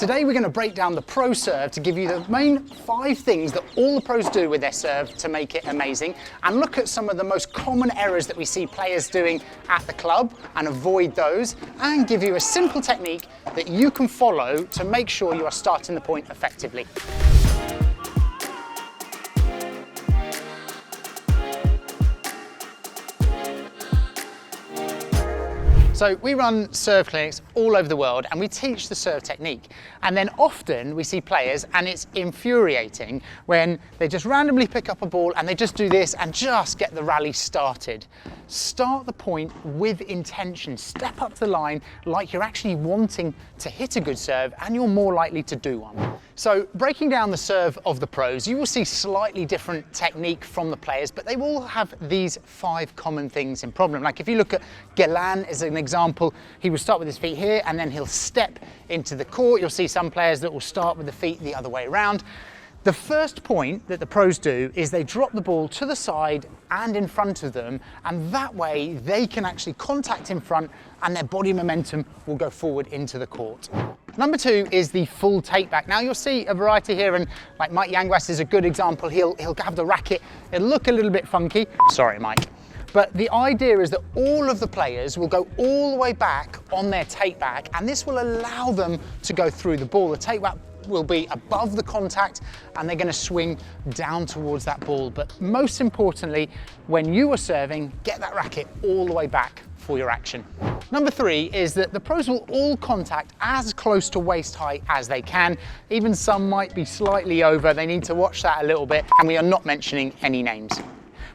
Today we're going to break down the pro serve to give you the main 5 things that all the pros do with their serve to make it amazing, and look at some of the most common errors that we see players doing at the club and avoid those, and give you a simple technique that you can follow to make sure you are starting the point effectively. So we run serve clinics all over the world and we teach the serve technique. And then often we see players, and it's infuriating, when they just randomly pick up a ball and they just do this and just get the rally started. Start the point with intention. Step up to the line like you're actually wanting to hit a good serve, and you're more likely to do one. So breaking down the serve of the pros, you will see slightly different technique from the players, but they all have these 5 common things in problem. Like if you look at Gelan as an example, he will start with his feet here and then he'll step into the court. You'll see some players that will start with the feet the other way around. The first point that the pros do is they drop the ball to the side and in front of them, and that way they can actually contact in front and their body momentum will go forward into the court. Number 2 is the full take back. Now you'll see a variety here, and like Mike Yanguas is a good example. He'll have the racket, it'll look a little bit funky. Sorry, Mike. But the idea is that all of the players will go all the way back on their take back, and this will allow them to go through the ball. The take back will be above the contact and they're going to swing down towards that ball. But most importantly, when you are serving, get that racket all the way back for your action. Number 3 is that the pros will all contact as close to waist height as they can. Even some might be slightly over. They need to watch that a little bit, and we are not mentioning any names.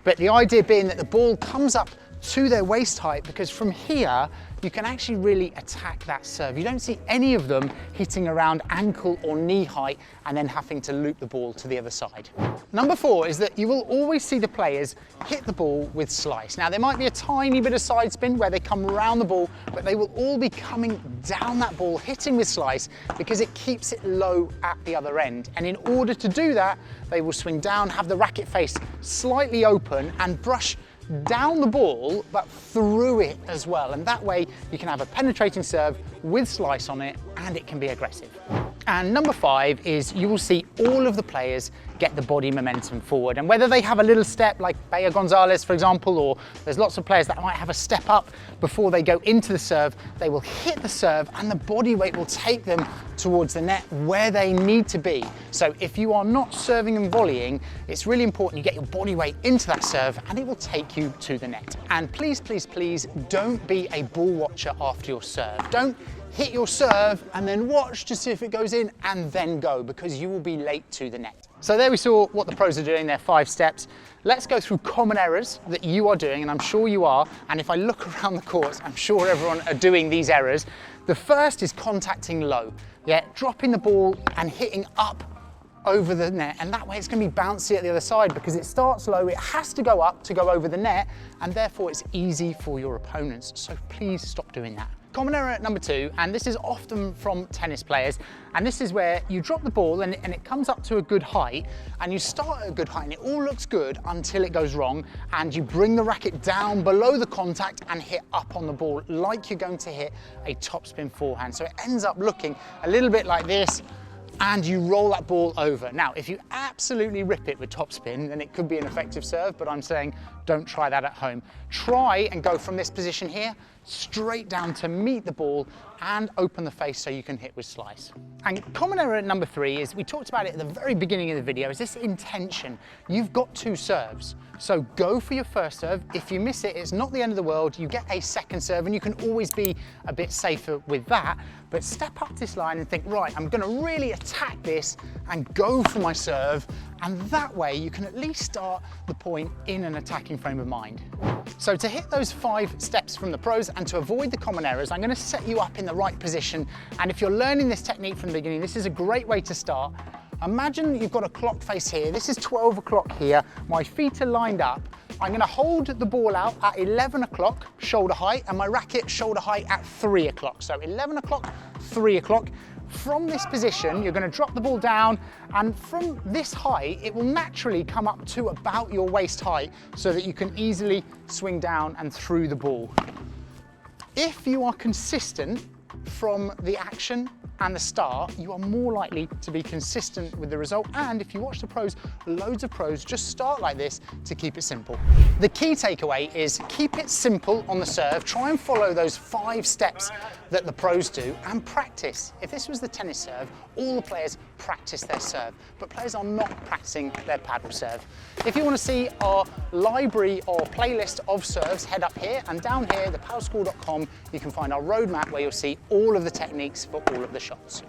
But the idea being that the ball comes up to their waist height, because from here you can actually really attack that serve. You don't see any of them hitting around ankle or knee height and then having to loop the ball to the other side. Number 4 is that you will always see the players hit the ball with slice. Now there might be a tiny bit of side spin where they come around the ball, but they will all be coming down that ball, hitting with slice, because it keeps it low at the other end. And in order to do that, they will swing down, have the racket face slightly open and brush down the ball, but through it as well. And that way you can have a penetrating serve with slice on it, and it can be aggressive. And number 5 is you will see all of the players get the body momentum forward. And whether they have a little step like Bea Gonzalez, for example, or there's lots of players that might have a step up before they go into the serve, they will hit the serve and the body weight will take them towards the net where they need to be. So if you are not serving and volleying, it's really important you get your body weight into that serve and it will take you to the net. And please, please, please don't be a ball watcher after your serve. Don't hit your serve and then watch to see if it goes in and then go, because you will be late to the net. So there we saw what the pros are doing, their 5 steps. Let's go through common errors that you are doing, and I'm sure you are, and if I look around the courts, I'm sure everyone are doing these errors. The first is contacting low. Yeah, dropping the ball and hitting up over the net, and that way it's going to be bouncy at the other side because it starts low, it has to go up to go over the net, and therefore it's easy for your opponents. So please stop doing that. Common error number 2, and this is often from tennis players, and this is where you drop the ball and it comes up to a good height, and you start at a good height and it all looks good until it goes wrong, and you bring the racket down below the contact and hit up on the ball like you're going to hit a topspin forehand. So it ends up looking a little bit like this, and you roll that ball over. Now, if you absolutely rip it with topspin, then it could be an effective serve, but I'm saying don't try that at home. Try and go from this position here, straight down to meet the ball and open the face so you can hit with slice. And common error number 3 is, we talked about it at the very beginning of the video, is this intention. You've got 2 serves, so go for your first serve. If you miss it, it's not the end of the world. You get a second serve and you can always be a bit safer with that, but step up this line and think, right, I'm gonna really attack this and go for my serve, and that way you can at least start the point in an attacking frame of mind. So to hit those 5 steps from the pros and to avoid the common errors, I'm going to set you up in the right position. And if you're learning this technique from the beginning, this is a great way to start. Imagine you've got a clock face here. This is 12 o'clock here. My feet are lined up. I'm going to hold the ball out at 11 o'clock shoulder height and my racket shoulder height at 3 o'clock. So 11 o'clock, 3 o'clock. From this position, you're going to drop the ball down, and from this height, it will naturally come up to about your waist height so that you can easily swing down and through the ball. If you are consistent from the action and the start, you are more likely to be consistent with the result. And if you watch the pros, loads of pros just start like this to keep it simple. The key takeaway is keep it simple on the serve. Try and follow those 5 steps that the pros do and practice. If this was the tennis serve, all the players practice their serve, but players are not practicing their paddle serve. If you want to see our library or playlist of serves, head up here, and down here, thepadelschool.com, you can find our roadmap where you'll see all of the techniques for all of the shots.